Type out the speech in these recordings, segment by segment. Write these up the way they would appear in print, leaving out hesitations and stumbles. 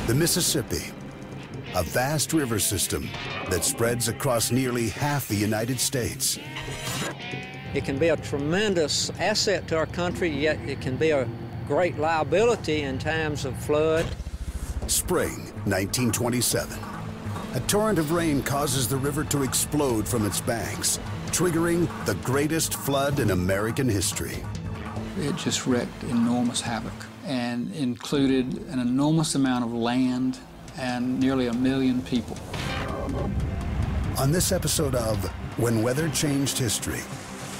The Mississippi, a vast river system that spreads across nearly half the United States. It can be a tremendous asset to our country, yet it can be a great liability in times of flood. Spring 1927. A torrent of rain causes the river to explode from its banks, triggering the greatest flood in American history. It just wreaked enormous havoc and included an enormous amount of land and nearly 1 million people. On this episode of When Weather Changed History,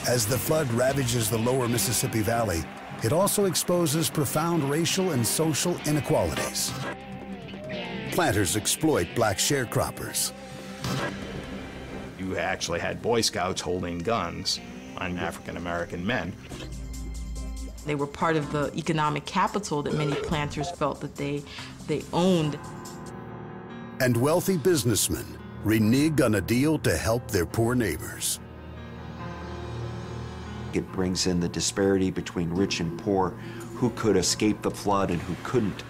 as the flood ravages the lower Mississippi Valley, it also exposes profound racial and social inequalities. Planters exploit black sharecroppers. You actually had Boy Scouts holding guns on African-American men. They were part of the economic capital that many planters felt that they owned. And wealthy businessmen renege on a deal to help their poor neighbors. It brings in the disparity between rich and poor, who could escape the flood and who couldn't.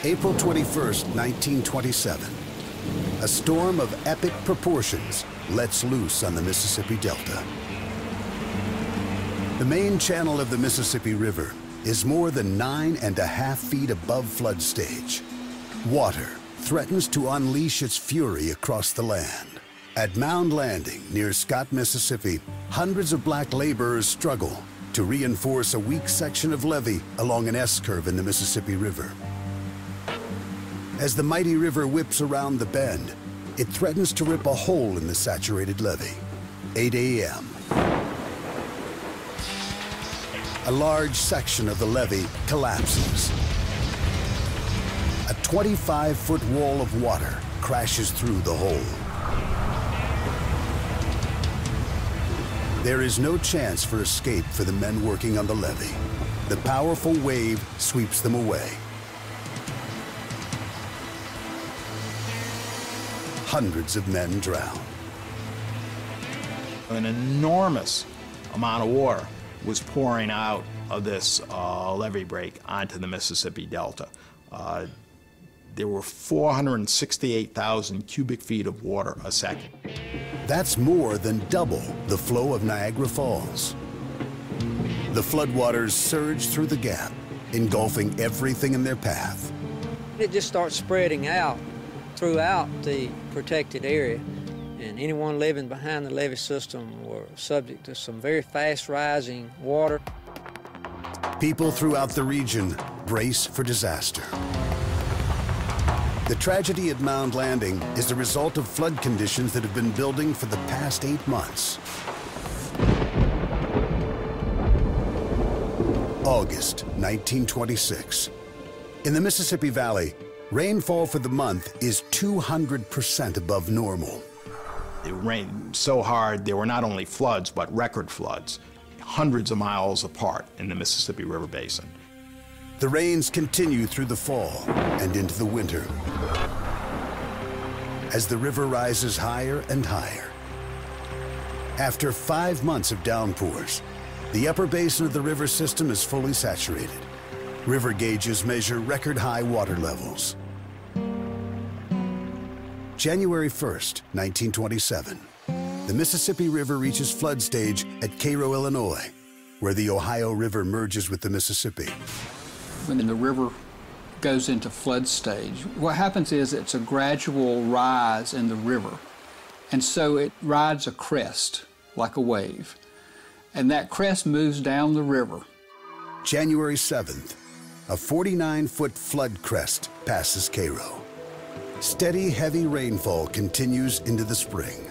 April 21st, 1927. A storm of epic proportions lets loose on the Mississippi Delta. The main channel of the Mississippi River is more than 9.5 feet above flood stage. Water threatens to unleash its fury across the land. At Mound Landing, near Scott, Mississippi, hundreds of black laborers struggle to reinforce a weak section of levee along an S-curve in the Mississippi River. As the mighty river whips around the bend, it threatens to rip a hole in the saturated levee. 8 a.m. A large section of the levee collapses. A 25-foot wall of water crashes through the hole. There is no chance for escape for the men working on the levee. The powerful wave sweeps them away. Hundreds of men drown. An enormous amount of water was pouring out of this levee break onto the Mississippi Delta. There were 468,000 cubic feet of water a second. That's more than double the flow of Niagara Falls. The floodwaters surge through the gap, engulfing everything in their path. It just starts spreading out throughout the protected area, and anyone living behind the levee system were subject to some very fast rising water. People throughout the region brace for disaster. The tragedy at Mound Landing is the result of flood conditions that have been building for the past 8 months. August 1926. In the Mississippi Valley, rainfall for the month is 200% above normal. It rained so hard, there were not only floods, but record floods, hundreds of miles apart in the Mississippi River Basin. The rains continue through the fall and into the winter as the river rises higher and higher. After 5 months of downpours, the upper basin of the river system is fully saturated. River gauges measure record-high water levels. January 1st, 1927, the Mississippi River reaches flood stage at Cairo, Illinois, where the Ohio River merges with the Mississippi. When the river goes into flood stage, what happens is it's a gradual rise in the river. And so it rides a crest, like a wave. And that crest moves down the river. January 7th, a 49-foot flood crest passes Cairo. Steady, heavy rainfall continues into the spring.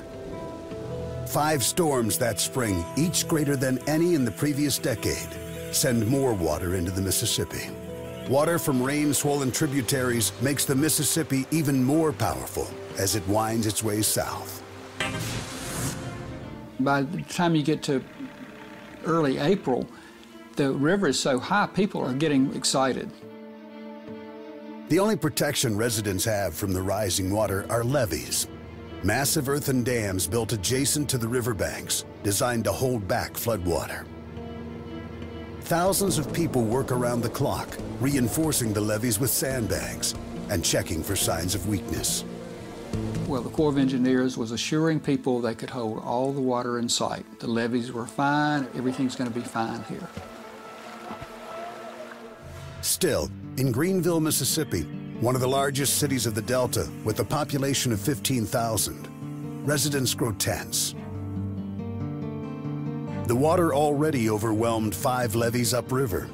5 storms that spring, each greater than any in the previous decade, send more water into the Mississippi. Water from rain-swollen tributaries makes the Mississippi even more powerful as it winds its way south. By the time you get to early April, the river is so high, people are getting excited. The only protection residents have from the rising water are levees, massive earthen dams built adjacent to the riverbanks, designed to hold back floodwater. Thousands of people work around the clock, reinforcing the levees with sandbags and checking for signs of weakness. Well, the Corps of Engineers was assuring people they could hold all the water in sight. The levees were fine, everything's going to be fine here. Still, in Greenville, Mississippi, one of the largest cities of the Delta with a population of 15,000, residents grow tense. The water already overwhelmed 5 levees upriver.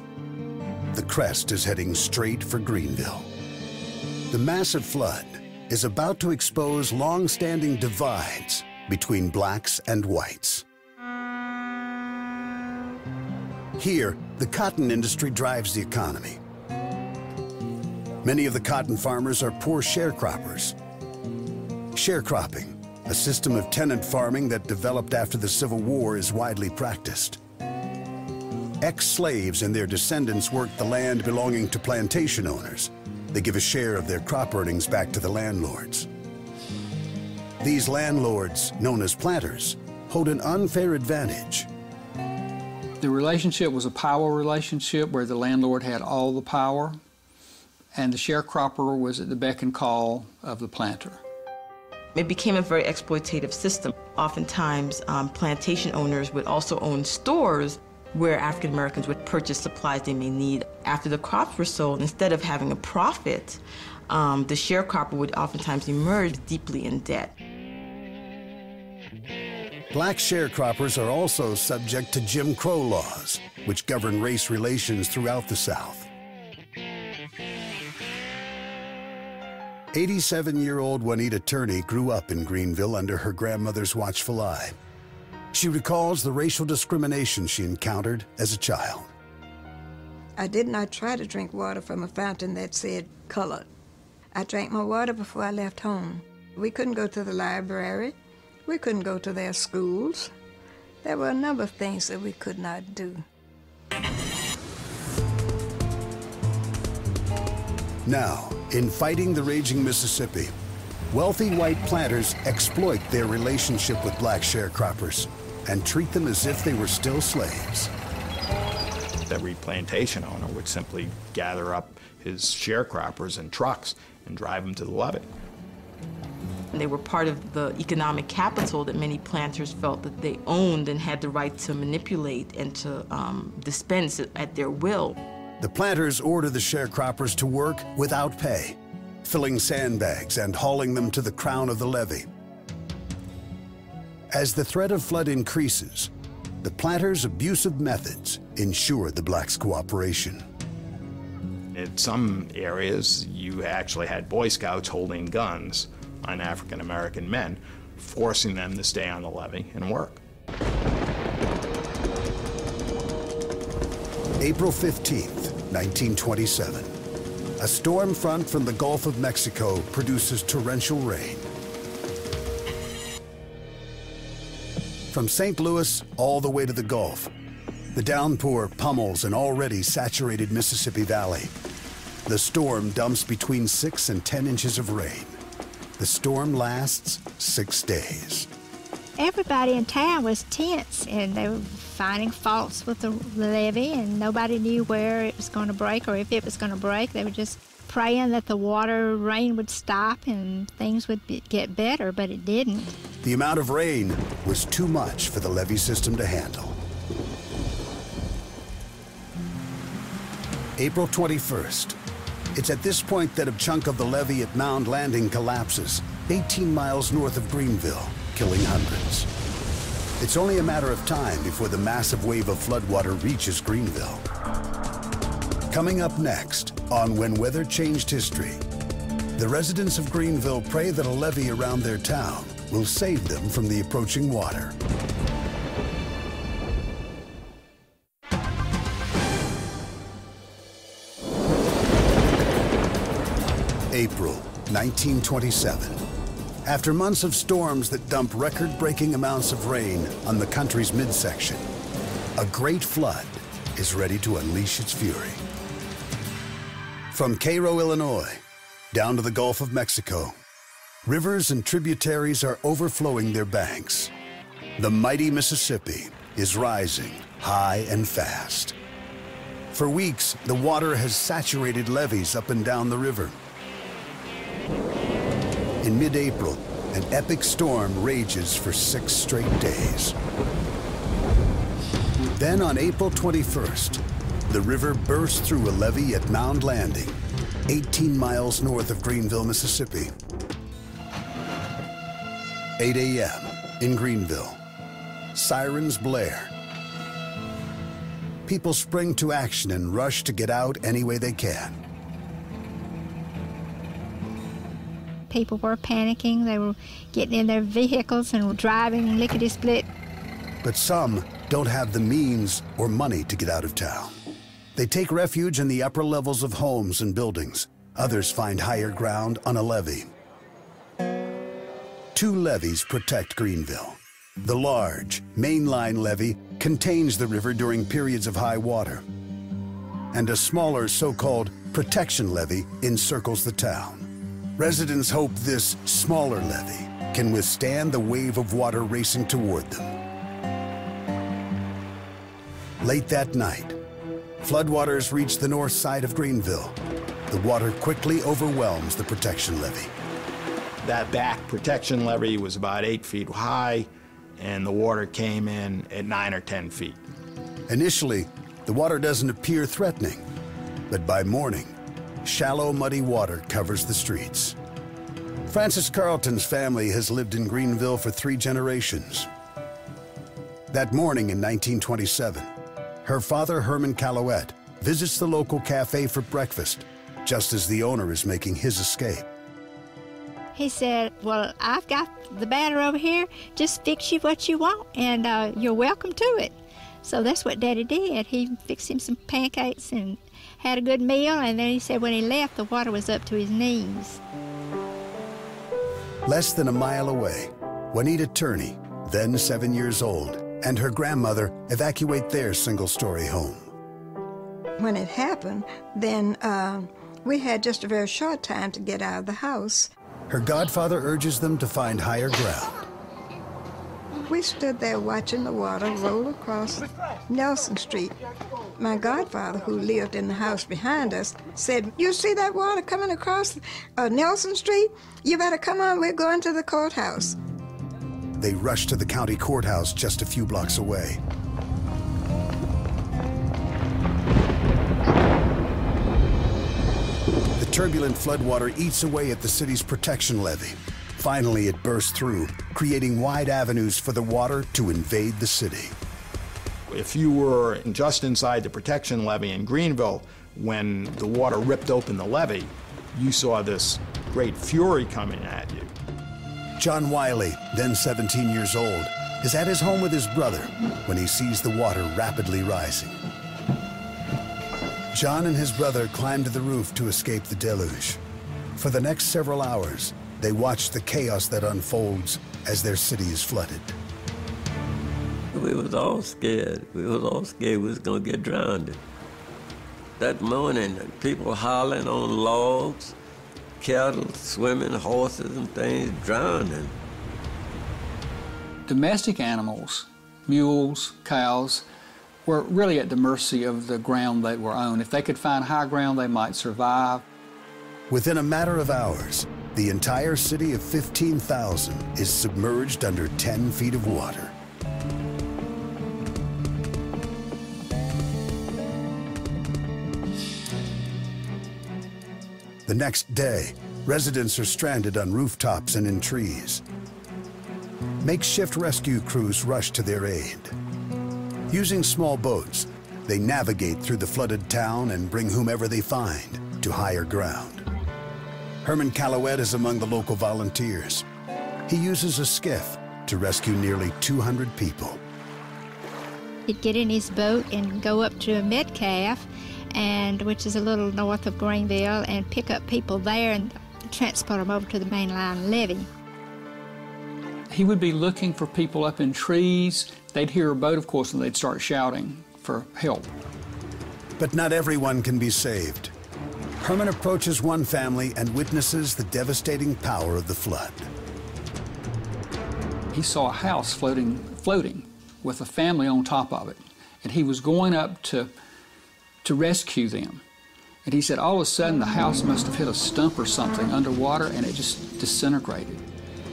The crest is heading straight for Greenville. The massive flood is about to expose long-standing divides between blacks and whites. Here, the cotton industry drives the economy. Many of the cotton farmers are poor sharecroppers. Sharecropping, a system of tenant farming that developed after the Civil War, is widely practiced. Ex-slaves and their descendants work the land belonging to plantation owners. They give a share of their crop earnings back to the landlords. These landlords, known as planters, hold an unfair advantage. The relationship was a power relationship where the landlord had all the power, and the sharecropper was at the beck and call of the planter. It became a very exploitative system. Oftentimes, plantation owners would also own stores where African Americans would purchase supplies they may need. After the crops were sold, instead of having a profit, the sharecropper would oftentimes emerge deeply in debt. Black sharecroppers are also subject to Jim Crow laws, which govern race relations throughout the South. 87-year-old Juanita Turney grew up in Greenville under her grandmother's watchful eye. She recalls the racial discrimination she encountered as a child. I did not try to drink water from a fountain that said colored. I drank my water before I left home. We couldn't go to the library. We couldn't go to their schools. There were a number of things that we could not do. Now, in fighting the raging Mississippi, wealthy white planters exploit their relationship with black sharecroppers and treat them as if they were still slaves. Every plantation owner would simply gather up his sharecroppers in trucks and drive them to the levee. They were part of the economic capital that many planters felt that they owned and had the right to manipulate and to dispense at their will. The planters order the sharecroppers to work without pay, filling sandbags and hauling them to the crown of the levee. As the threat of flood increases, the planters' abusive methods ensure the blacks' cooperation. In some areas, you actually had Boy Scouts holding guns on African American men, forcing them to stay on the levee and work. April 15th, 1927. A storm front from the Gulf of Mexico produces torrential rain. From St. Louis all the way to the Gulf, the downpour pummels an already saturated Mississippi Valley. The storm dumps between 6 and 10 inches of rain. The storm lasts 6 days. Everybody in town was tense, and they were finding faults with the levee, and nobody knew where it was going to break or if it was going to break. They were just praying that the rain would stop and things would get better, but it didn't. The amount of rain was too much for the levee system to handle. April 21st. It's at this point that a chunk of the levee at Mound Landing collapses, 18 miles north of Greenville, killing hundreds. It's only a matter of time before the massive wave of floodwater reaches Greenville. Coming up next on When Weather Changed History, the residents of Greenville pray that a levee around their town will save them from the approaching water. April 1927. After months of storms that dump record-breaking amounts of rain on the country's midsection, a great flood is ready to unleash its fury. From Cairo, Illinois, down to the Gulf of Mexico, rivers and tributaries are overflowing their banks. The mighty Mississippi is rising high and fast. For weeks, the water has saturated levees up and down the river. In mid-April, an epic storm rages for 6 straight days. Then on April 21st, the river bursts through a levee at Mound Landing, 18 miles north of Greenville, Mississippi. 8 a.m. in Greenville. Sirens blare. People spring to action and rush to get out any way they can. People were panicking. They were getting in their vehicles and driving lickety-split. But some don't have the means or money to get out of town. They take refuge in the upper levels of homes and buildings. Others find higher ground on a levee. 2 levees protect Greenville. The large, mainline levee contains the river during periods of high water. And a smaller so-called protection levee encircles the town. Residents hope this smaller levee can withstand the wave of water racing toward them. Late that night, floodwaters reach the north side of Greenville. The water quickly overwhelms the protection levee. That back protection levee was about 8 feet high, and the water came in at 9 or 10 feet. Initially, the water doesn't appear threatening, but by morning, shallow, muddy water covers the streets. Frances Carlton's family has lived in Greenville for 3 generations. That morning in 1927, her father, Herman Calouette, visits the local cafe for breakfast, just as the owner is making his escape. He said, well, I've got the batter over here. Just fix you what you want, and you're welcome to it. So that's what Daddy did. He fixed him some pancakes and had a good meal, and then he said when he left, the water was up to his knees. Less than a mile away, Juanita Turney, then 7 years old, and her grandmother evacuate their single-story home. When it happened, then we had just a very short time to get out of the house. Her godfather urges them to find higher ground. We stood there watching the water roll across Nelson Street. My godfather, who lived in the house behind us, said, "You see that water coming across Nelson Street? You better come on, we're going to the courthouse." They rushed to the county courthouse just a few blocks away. The turbulent floodwater eats away at the city's protection levee. Finally, it bursts through, creating wide avenues for the water to invade the city. If you were just inside the protection levee in Greenville, when the water ripped open the levee, you saw this great fury coming at you. John Wiley, then 17 years old, is at his home with his brother when he sees the water rapidly rising. John and his brother climb to the roof to escape the deluge. For the next several hours, they watch the chaos that unfolds as their city is flooded. We was all scared. We was gonna get drowned. That morning, people hollering on logs, cattle swimming, horses and things drowning. Domestic animals, mules, cows, were really at the mercy of the ground they were on. If they could find high ground, they might survive. Within a matter of hours, the entire city of 15,000 is submerged under 10 feet of water. The next day, residents are stranded on rooftops and in trees. Makeshift rescue crews rush to their aid. Using small boats, they navigate through the flooded town and bring whomever they find to higher ground. Herman Calouette is among the local volunteers. He uses a skiff to rescue nearly 200 people. He'd get in his boat and go up to Metcalf, which is a little north of Greenville, and pick up people there and transport them over to the mainline levee. He would be looking for people up in trees. They'd hear a boat, of course, and they'd start shouting for help. But not everyone can be saved. Herman approaches one family and witnesses the devastating power of the flood. He saw a house floating with a family on top of it. And he was going up to rescue them. And he said all of a sudden the house must have hit a stump or something underwater, and it just disintegrated.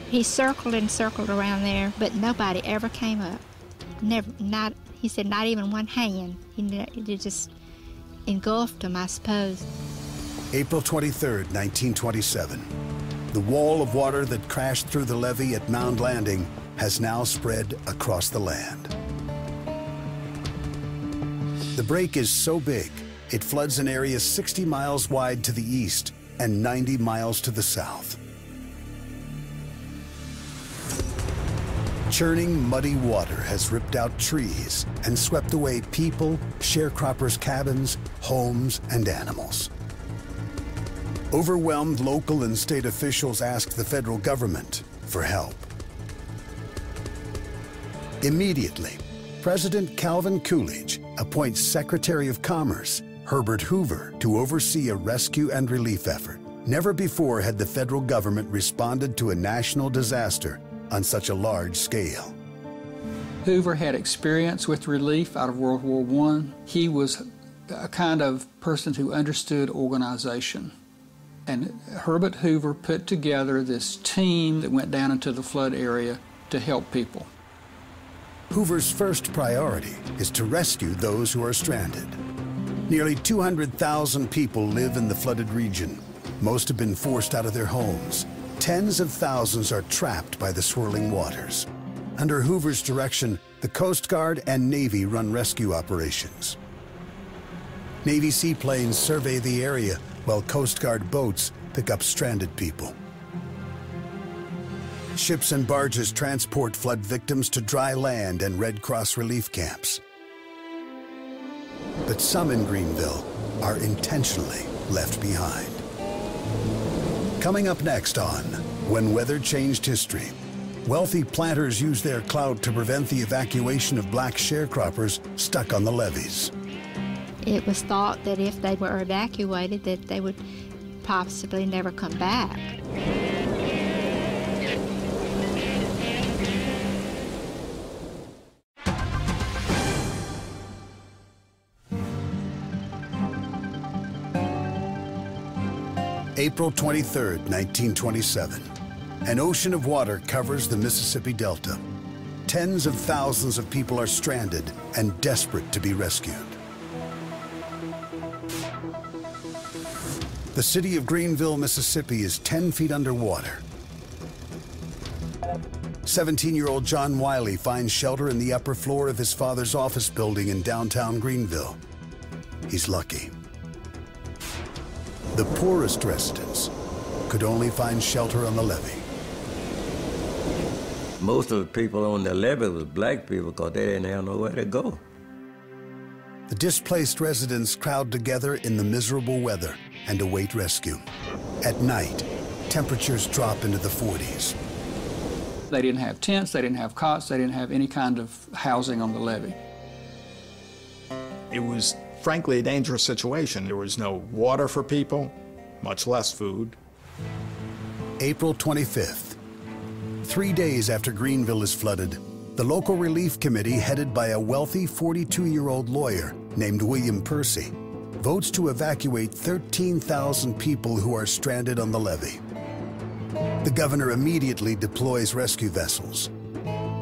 He circled and circled around there, but nobody ever came up. Never, not, he said not even one hand. It just engulfed him, I suppose. April 23rd, 1927. The wall of water that crashed through the levee at Mound Landing has now spread across the land. The break is so big, it floods an area 60 miles wide to the east and 90 miles to the south. Churning, muddy water has ripped out trees and swept away people, sharecroppers' cabins, homes, and animals. Overwhelmed local and state officials asked the federal government for help. Immediately, President Calvin Coolidge appoints Secretary of Commerce Herbert Hoover to oversee a rescue and relief effort. Never before had the federal government responded to a national disaster on such a large scale. Hoover had experience with relief out of World War I. He was a kind of person who understood organization. And Herbert Hoover put together this team that went down into the flood area to help people. Hoover's first priority is to rescue those who are stranded. Nearly 200,000 people live in the flooded region. Most have been forced out of their homes. Tens of thousands are trapped by the swirling waters. Under Hoover's direction, the Coast Guard and Navy run rescue operations. Navy seaplanes survey the area, while Coast Guard boats pick up stranded people. Ships and barges transport flood victims to dry land and Red Cross relief camps. But some in Greenville are intentionally left behind. Coming up next on When Weather Changed History, wealthy planters use their clout to prevent the evacuation of black sharecroppers stuck on the levees. It was thought that if they were evacuated, that they would possibly never come back. April 23rd, 1927. An ocean of water covers the Mississippi Delta. Tens of thousands of people are stranded and desperate to be rescued. The city of Greenville, Mississippi is 10 feet underwater. 17-year-old John Wiley finds shelter in the upper floor of his father's office building in downtown Greenville. He's lucky. The poorest residents could only find shelter on the levee. Most of the people on the levee was black people because they didn't have nowhere to go. The displaced residents crowd together in the miserable weather and await rescue. At night, temperatures drop into the 40s. They didn't have tents, they didn't have cots, they didn't have any kind of housing on the levee. It was frankly a dangerous situation. There was no water for people, much less food. April 25th. 3 days after Greenville is flooded, the local relief committee, headed by a wealthy 42-year-old lawyer named William Percy, votes to evacuate 13,000 people who are stranded on the levee. The governor immediately deploys rescue vessels.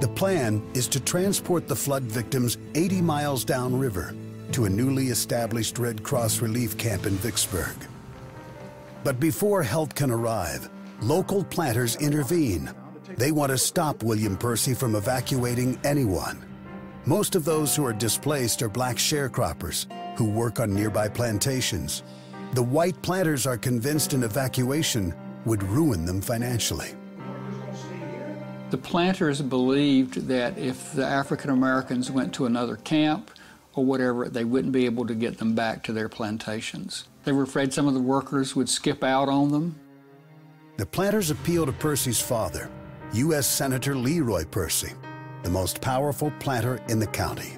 The plan is to transport the flood victims 80 miles downriver to a newly established Red Cross relief camp in Vicksburg. But before help can arrive, local planters intervene. They want to stop William Percy from evacuating anyone. Most of those who are displaced are black sharecroppers who work on nearby plantations. The white planters are convinced an evacuation would ruin them financially. The planters believed that if the African Americans went to another camp or whatever, they wouldn't be able to get them back to their plantations. They were afraid some of the workers would skip out on them. The planters appeal to Percy's father, U.S. Senator Leroy Percy, the most powerful planter in the county.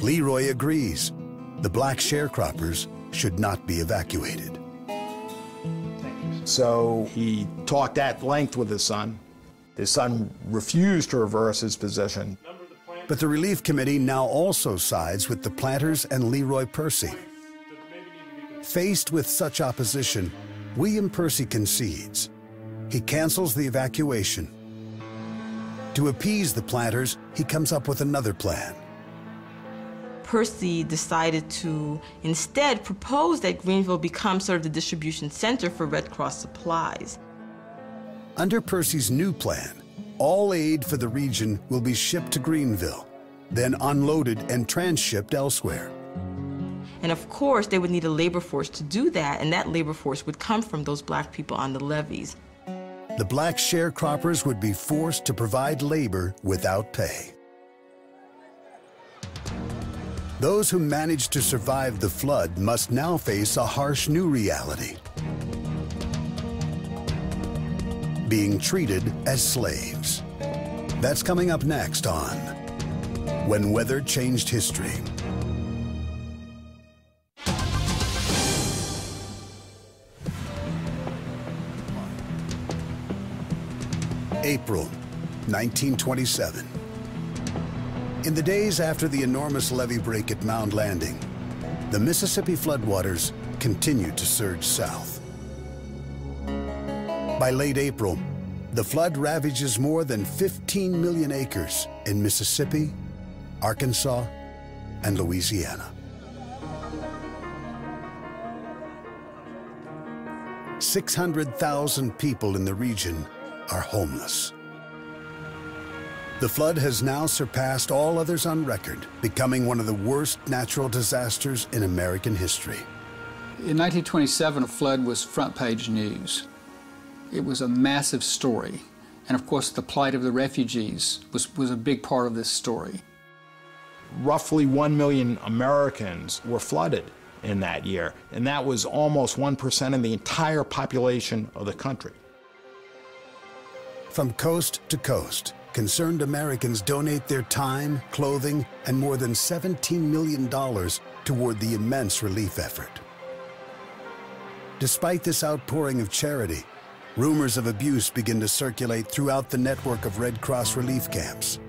Leroy agrees. the black sharecroppers should not be evacuated. So he talked at length with his son. His son refused to reverse his position. But the Relief Committee now also sides with the planters and Leroy Percy. Faced with such opposition, William Percy concedes. He cancels the evacuation. To appease the planters, he comes up with another plan. Percy decided to instead propose that Greenville become sort of the distribution center for Red Cross supplies. Under Percy's new plan, all aid for the region will be shipped to Greenville, then unloaded and transshipped elsewhere. And of course, they would need a labor force to do that, and that labor force would come from those black people on the levees. The black sharecroppers would be forced to provide labor without pay. Those who managed to survive the flood must now face a harsh new reality: being treated as slaves. That's coming up next on When Weather Changed History. April 1927. In the days after the enormous levee break at Mound Landing, the Mississippi floodwaters continued to surge south. By late April, the flood ravages more than 15 million acres in Mississippi, Arkansas, and Louisiana. 600,000 people in the region are homeless. The flood has now surpassed all others on record, becoming one of the worst natural disasters in American history. In 1927, a flood was front-page news. It was a massive story. And of course, the plight of the refugees was a big part of this story. Roughly 1 million Americans were flooded in that year, and that was almost 1% of the entire population of the country. From coast to coast, concerned Americans donate their time, clothing, and more than $17 million toward the immense relief effort. Despite this outpouring of charity, rumors of abuse begin to circulate throughout the network of Red Cross relief camps.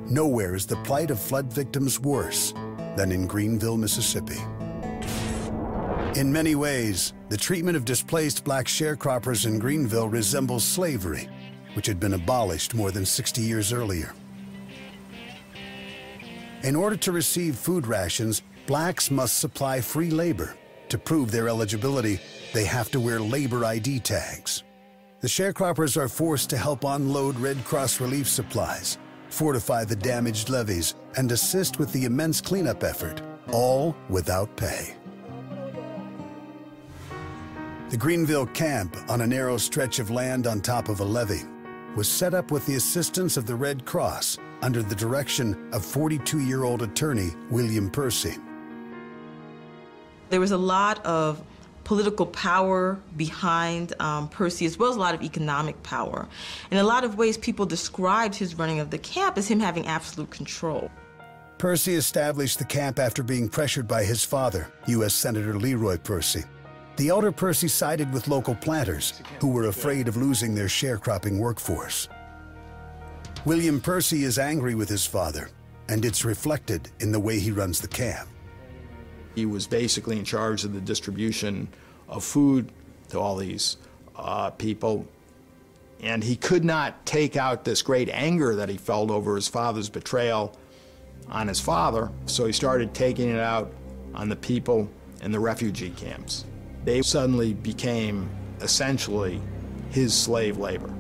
Nowhere is the plight of flood victims worse than in Greenville, Mississippi. In many ways, the treatment of displaced black sharecroppers in Greenville resembles slavery, which had been abolished more than 60 years earlier. In order to receive food rations, blacks must supply free labor. To prove their eligibility, they have to wear labor ID tags. The sharecroppers are forced to help unload Red Cross relief supplies, fortify the damaged levees, and assist with the immense cleanup effort, all without pay. The Greenville camp, on a narrow stretch of land on top of a levee, was set up with the assistance of the Red Cross under the direction of 42-year-old attorney William Percy. There was a lot of political power behind Percy, as well as a lot of economic power. In a lot of ways, people described his running of the camp as him having absolute control. Percy established the camp after being pressured by his father, U.S. Senator Leroy Percy. The elder Percy sided with local planters who were afraid of losing their sharecropping workforce. William Percy is angry with his father, and it's reflected in the way he runs the camp. He was basically in charge of the distribution of food to all these people, and he could not take out this great anger that he felt over his father's betrayal on his father, so he started taking it out on the people in the refugee camps. They suddenly became essentially his slave labor.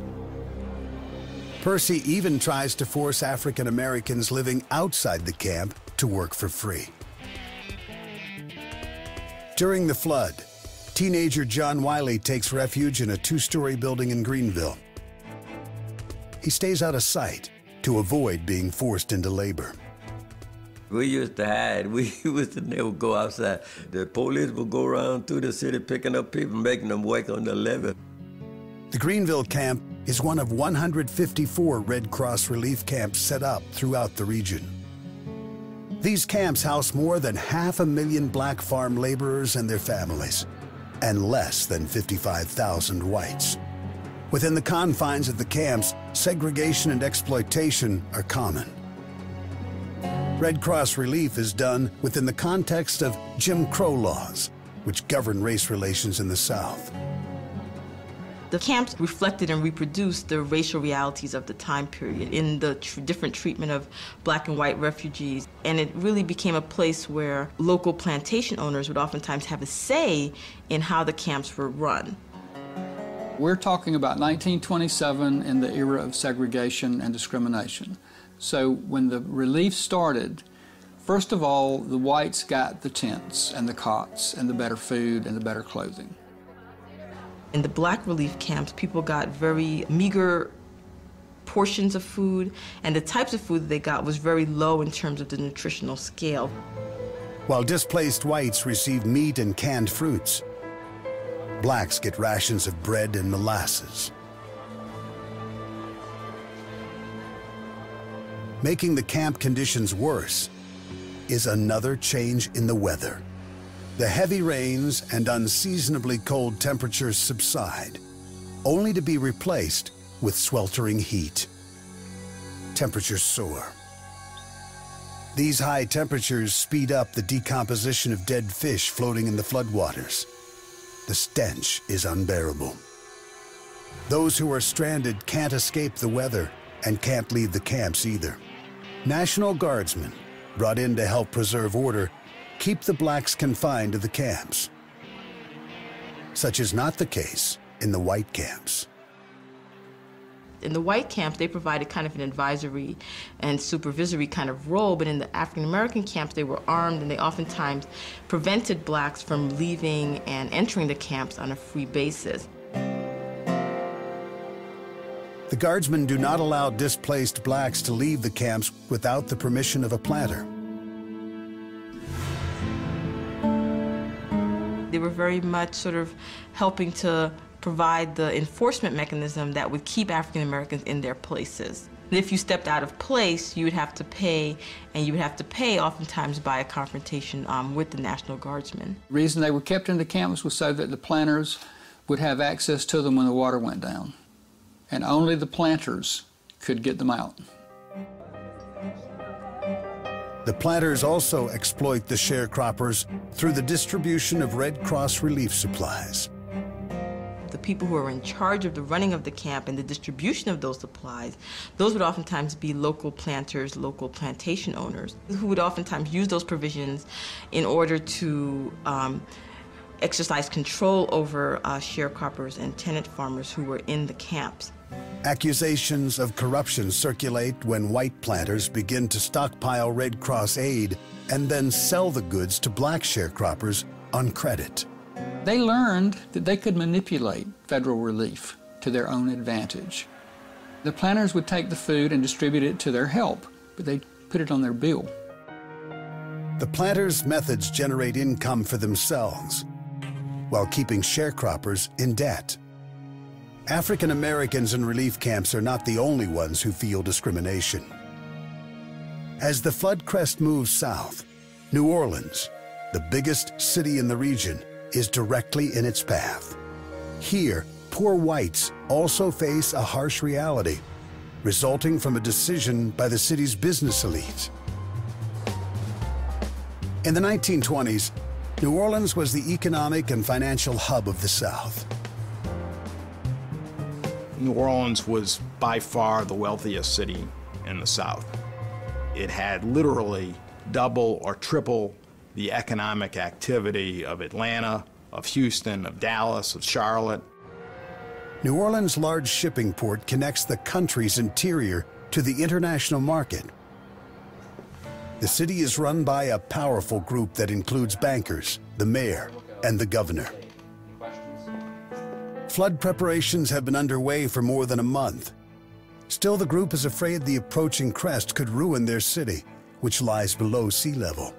Percy even tries to force African Americans living outside the camp to work for free. During the flood, teenager John Wiley takes refuge in a two-story building in Greenville. He stays out of sight to avoid being forced into labor. We used to hide. We used to never go outside. The police would go around through the city picking up people, making them work on the levee. The Greenville camp is one of 154 Red Cross relief camps set up throughout the region. These camps house more than 500,000 black farm laborers and their families, and less than 55,000 whites. Within the confines of the camps, segregation and exploitation are common. Red Cross relief is done within the context of Jim Crow laws, which govern race relations in the South. The camps reflected and reproduced the racial realities of the time period in the different treatment of black and white refugees. And it really became a place where local plantation owners would oftentimes have a say in how the camps were run. We're talking about 1927 in the era of segregation and discrimination. So when the relief started, first of all, the whites got the tents and the cots and the better food and the better clothing. In the black relief camps, people got very meager portions of food, and the types of food that they got was very low in terms of the nutritional scale. While displaced whites receive meat and canned fruits, blacks get rations of bread and molasses. Making the camp conditions worse is another change in the weather. The heavy rains and unseasonably cold temperatures subside, only to be replaced with sweltering heat. Temperatures soar. These high temperatures speed up the decomposition of dead fish floating in the floodwaters. The stench is unbearable. Those who are stranded can't escape the weather and can't leave the camps either. National Guardsmen, brought in to help preserve order, keep the blacks confined to the camps. Such is not the case in the white camps. In the white camps, they provided kind of an advisory and supervisory kind of role, but in the African American camps, they were armed and they oftentimes prevented blacks from leaving and entering the camps on a free basis. The Guardsmen do not allow displaced blacks to leave the camps without the permission of a planter. They were very much sort of helping to provide the enforcement mechanism that would keep African Americans in their places. If you stepped out of place, you would have to pay, and you would have to pay oftentimes by a confrontation with the National Guardsmen. The reason they were kept in the camps was so that the planters would have access to them when the water went down. And only the planters could get them out. The planters also exploit the sharecroppers through the distribution of Red Cross relief supplies. The people who are in charge of the running of the camp and the distribution of those supplies, those would oftentimes be local planters, local plantation owners, who would oftentimes use those provisions in order to exercise control over sharecroppers and tenant farmers who were in the camps. Accusations of corruption circulate when white planters begin to stockpile Red Cross aid and then sell the goods to black sharecroppers on credit. They learned that they could manipulate federal relief to their own advantage. The planters would take the food and distribute it to their help, but they put it on their bill. The planters' methods generate income for themselves while keeping sharecroppers in debt. African Americans in relief camps are not the only ones who feel discrimination. As the flood crest moves south, New Orleans, the biggest city in the region, is directly in its path. Here, poor whites also face a harsh reality, resulting from a decision by the city's business elite. In the 1920s, New Orleans was the economic and financial hub of the South. New Orleans was by far the wealthiest city in the South. It had literally double or triple the economic activity of Atlanta, of Houston, of Dallas, of Charlotte. New Orleans' large shipping port connects the country's interior to the international market. The city is run by a powerful group that includes bankers, the mayor, and the governor. Flood preparations have been underway for more than a month. Still, the group is afraid the approaching crest could ruin their city, which lies below sea level.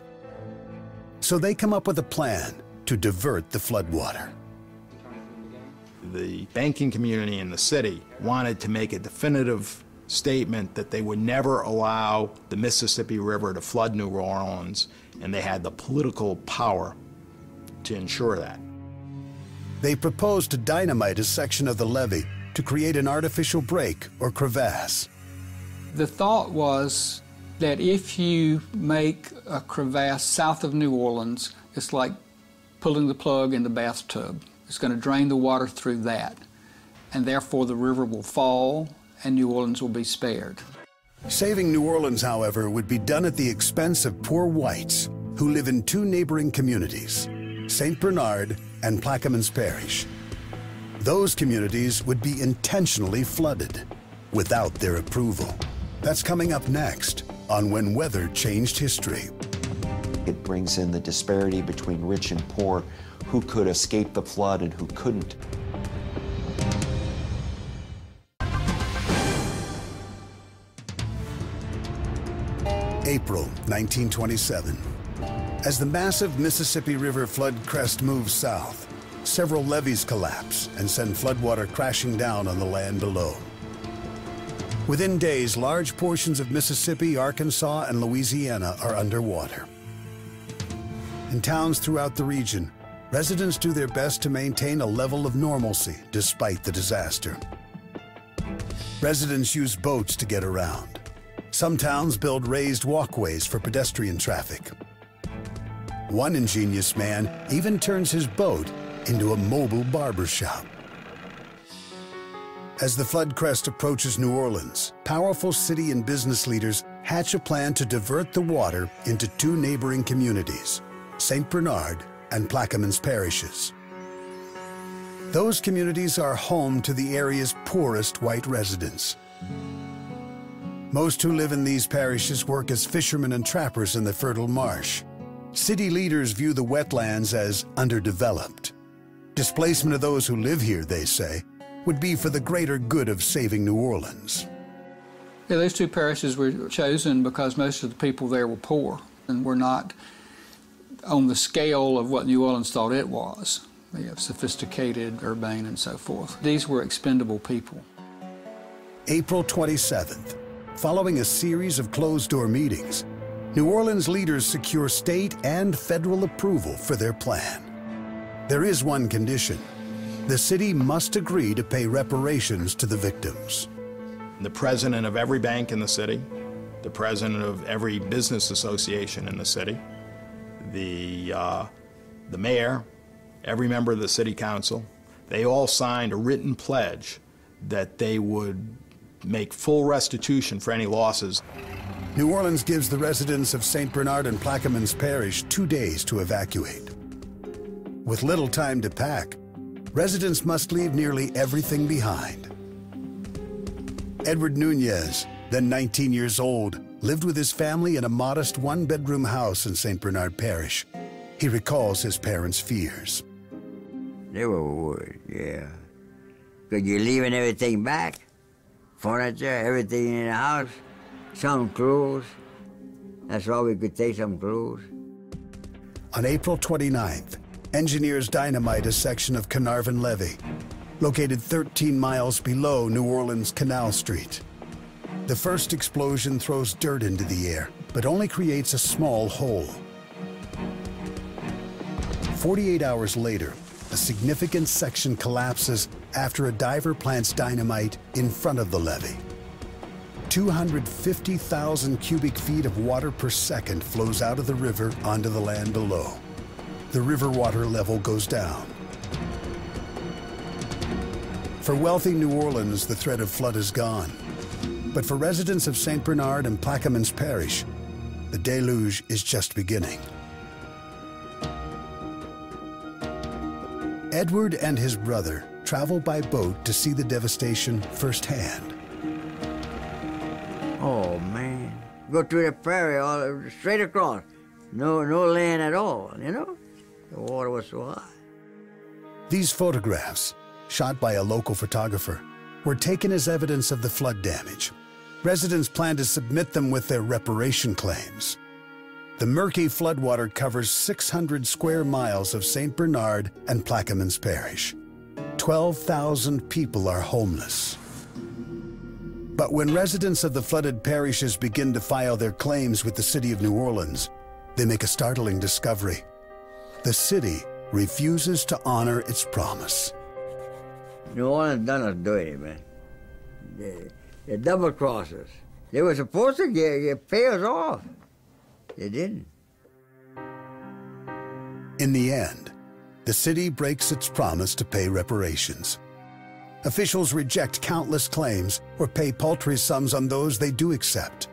So they come up with a plan to divert the floodwater. The banking community in the city wanted to make a definitive statement that they would never allow the Mississippi River to flood New Orleans, and they had the political power to ensure that. They proposed to dynamite a section of the levee to create an artificial break or crevasse. The thought was that if you make a crevasse south of New Orleans, it's like pulling the plug in the bathtub. It's going to drain the water through that, and therefore the river will fall and New Orleans will be spared. Saving New Orleans, however, would be done at the expense of poor whites who live in two neighboring communities, St. Bernard and Plaquemines Parish. Those communities would be intentionally flooded without their approval. That's coming up next on When Weather Changed History. It brings in the disparity between rich and poor, who could escape the flood and who couldn't. April 1927. As the massive Mississippi River flood crest moves south, several levees collapse and send floodwater crashing down on the land below. Within days, large portions of Mississippi, Arkansas, and Louisiana are underwater. In towns throughout the region, residents do their best to maintain a level of normalcy despite the disaster. Residents use boats to get around. Some towns build raised walkways for pedestrian traffic. One ingenious man even turns his boat into a mobile barber shop. As the flood crest approaches New Orleans, powerful city and business leaders hatch a plan to divert the water into two neighboring communities, St. Bernard and Plaquemines parishes. Those communities are home to the area's poorest white residents. Most who live in these parishes work as fishermen and trappers in the fertile marsh. City leaders view the wetlands as underdeveloped. Displacement of those who live here, they say, would be for the greater good of saving New Orleans. Yeah, those two parishes were chosen because most of the people there were poor and were not on the scale of what New Orleans thought it was. You have sophisticated, urbane, and so forth. These were expendable people. April 27th. Following a series of closed-door meetings, New Orleans leaders secure state and federal approval for their plan. There is one condition. The city must agree to pay reparations to the victims. The president of every bank in the city, the president of every business association in the city, the mayor, every member of the city council, they all signed a written pledge that they would make full restitution for any losses. New Orleans gives the residents of St. Bernard and Plaquemines Parish 2 days to evacuate. With little time to pack, residents must leave nearly everything behind. Edward Nunez, then 19 years old, lived with his family in a modest one-bedroom house in St. Bernard Parish. He recalls his parents' fears. They were worried, yeah. Because you're leaving everything back. Furniture, everything in the house, some clothes. That's all we could take, some clothes. On April 29th, engineers dynamite a section of Carnarvon Levee, located 13 miles below New Orleans Canal Street. The first explosion throws dirt into the air, but only creates a small hole. 48 hours later, a significant section collapses after a diver plants dynamite in front of the levee. 250,000 cubic feet of water per second flows out of the river onto the land below. The river water level goes down. For wealthy New Orleans, the threat of flood is gone. But for residents of St. Bernard and Plaquemines Parish, the deluge is just beginning. Edward and his brother travel by boat to see the devastation firsthand. Oh, man. Go to the prairie, all straight across. No land at all, you know? The water was so high. These photographs, shot by a local photographer, were taken as evidence of the flood damage. Residents plan to submit them with their reparation claims. The murky floodwater covers 600 square miles of St. Bernard and Plaquemines Parish. 12,000 people are homeless. But when residents of the flooded parishes begin to file their claims with the city of New Orleans, they make a startling discovery. The city refuses to honor its promise. New Orleans done us dirty, man. They double-crossed us. They were supposed to pay us off. They didn't. In the end, the city breaks its promise to pay reparations. Officials reject countless claims or pay paltry sums on those they do accept.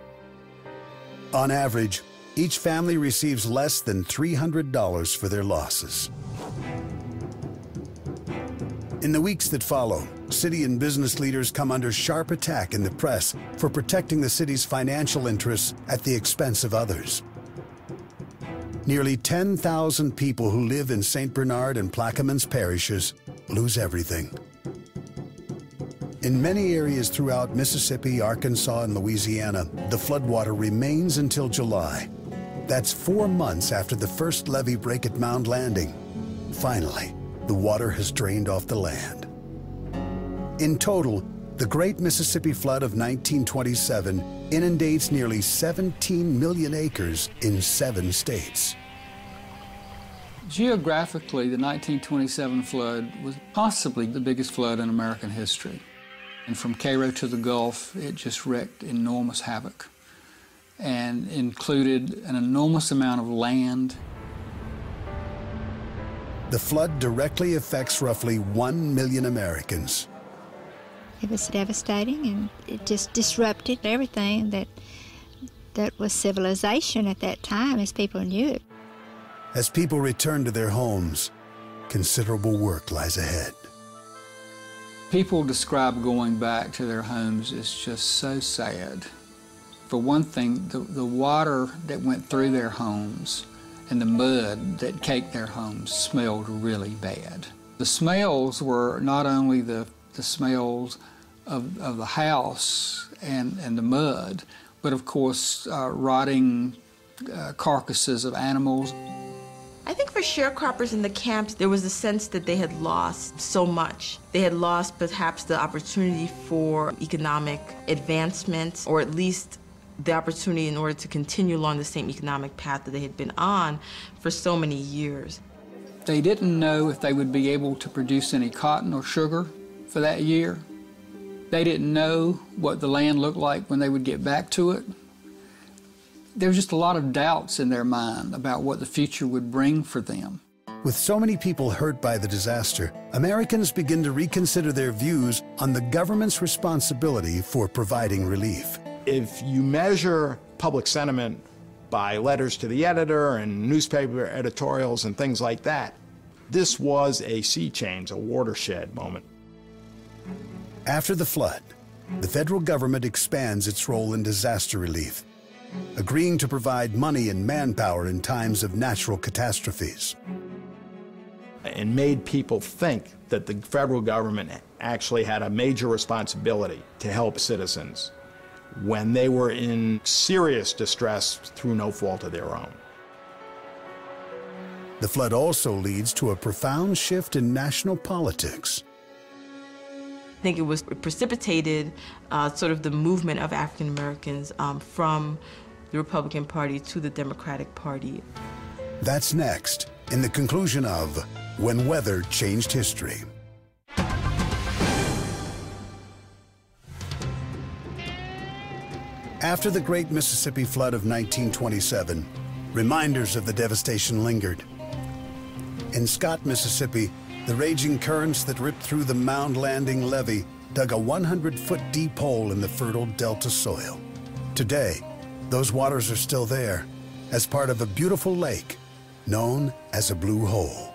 On average, each family receives less than $300 for their losses. In the weeks that follow, city and business leaders come under sharp attack in the press for protecting the city's financial interests at the expense of others. Nearly 10,000 people who live in St. Bernard and Plaquemines parishes lose everything. In many areas throughout Mississippi, Arkansas, and Louisiana, the floodwater remains until July. That's 4 months after the first levee break at Mound Landing. Finally, the water has drained off the land. In total, the Great Mississippi Flood of 1927 inundates nearly 17 million acres in 7 states. Geographically, the 1927 flood was possibly the biggest flood in American history. And from Cairo to the Gulf, it just wreaked enormous havoc and included an enormous amount of land. The flood directly affects roughly 1 million Americans. It was devastating, and it just disrupted everything that was civilization at that time as people knew it. As people return to their homes, considerable work lies ahead. People describe going back to their homes as just so sad. For one thing, the water that went through their homes and the mud that caked their homes smelled really bad. The smells were not only the smells of the house and the mud, but of course rotting carcasses of animals. I think for sharecroppers in the camps, there was a sense that they had lost so much. They had lost perhaps the opportunity for economic advancement, or at least the opportunity in order to continue along the same economic path that they had been on for so many years. They didn't know if they would be able to produce any cotton or sugar for that year. They didn't know what the land looked like when they would get back to it. There was just a lot of doubts in their mind about what the future would bring for them. With so many people hurt by the disaster, Americans begin to reconsider their views on the government's responsibility for providing relief. If you measure public sentiment by letters to the editor and newspaper editorials and things like that, this was a sea change, a watershed moment. After the flood, the federal government expands its role in disaster relief, agreeing to provide money and manpower in times of natural catastrophes. And made people think that the federal government actually had a major responsibility to help citizens when they were in serious distress through no fault of their own. The flood also leads to a profound shift in national politics. I think it was precipitated sort of the movement of African Americans from the Republican Party to the Democratic Party. That's next, in the conclusion of When Weather Changed History. After the Great Mississippi Flood of 1927, reminders of the devastation lingered. In Scott, Mississippi, the raging currents that ripped through the Mound Landing levee dug a 100-foot deep hole in the fertile delta soil. Today, those waters are still there as part of a beautiful lake known as a blue hole.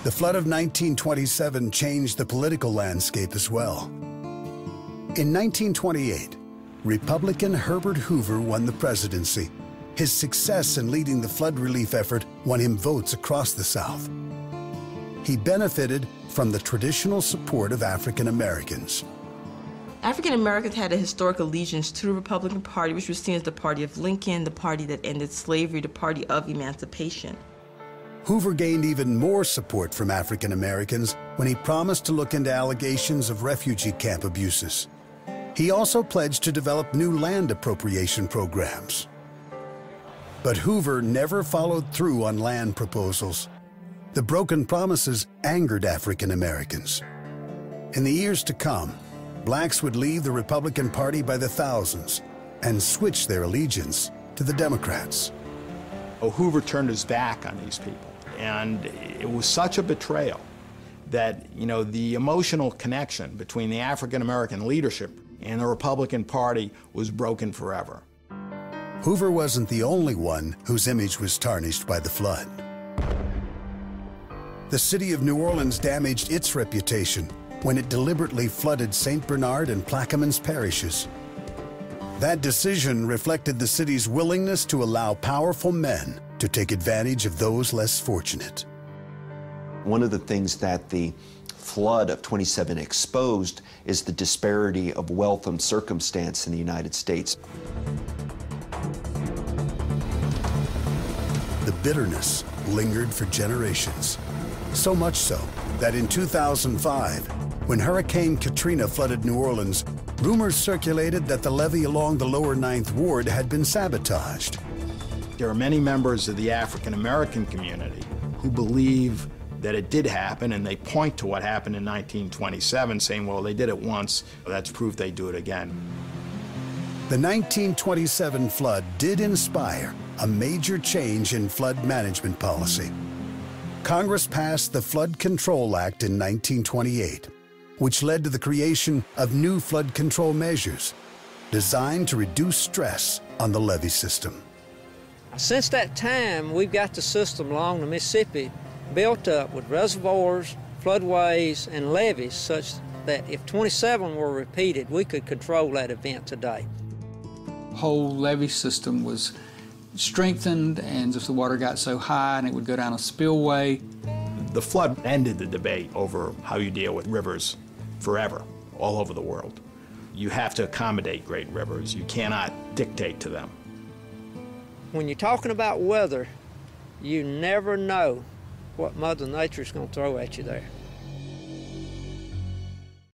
The flood of 1927 changed the political landscape as well. In 1928, Republican Herbert Hoover won the presidency. His success in leading the flood relief effort won him votes across the South. He benefited from the traditional support of African Americans. African Americans had a historic allegiance to the Republican Party, which was seen as the party of Lincoln, the party that ended slavery, the party of emancipation. Hoover gained even more support from African Americans when he promised to look into allegations of refugee camp abuses. He also pledged to develop new land appropriation programs. But Hoover never followed through on land proposals. The broken promises angered African Americans. In the years to come, blacks would leave the Republican Party by the thousands and switch their allegiance to the Democrats. Hoover turned his back on these people, and it was such a betrayal that, the emotional connection between the African American leadership and the Republican Party was broken forever. Hoover wasn't the only one whose image was tarnished by the flood. The city of New Orleans damaged its reputation when it deliberately flooded St. Bernard and Plaquemines parishes. That decision reflected the city's willingness to allow powerful men to take advantage of those less fortunate. One of the things that the flood of 27 exposed is the disparity of wealth and circumstance in the United States. The bitterness lingered for generations. So much so that in 2005, when Hurricane Katrina flooded New Orleans, rumors circulated that the levee along the lower 9th Ward had been sabotaged. There are many members of the African American community who believe that it did happen, and they point to what happened in 1927, saying, well, they did it once, that's proof they do it again. The 1927 flood did inspire a major change in flood management policy. Congress passed the Flood Control Act in 1928, which led to the creation of new flood control measures designed to reduce stress on the levee system. Since that time, we've got the system along the Mississippi built up with reservoirs, floodways, and levees such that if 27 were repeated, we could control that event today. The whole levee system was strengthened, and if the water got so high and it would go down a spillway. The flood ended the debate over how you deal with rivers forever, all over the world. You have to accommodate great rivers. You cannot dictate to them. When you're talking about weather, you never know what Mother Nature's going to throw at you there.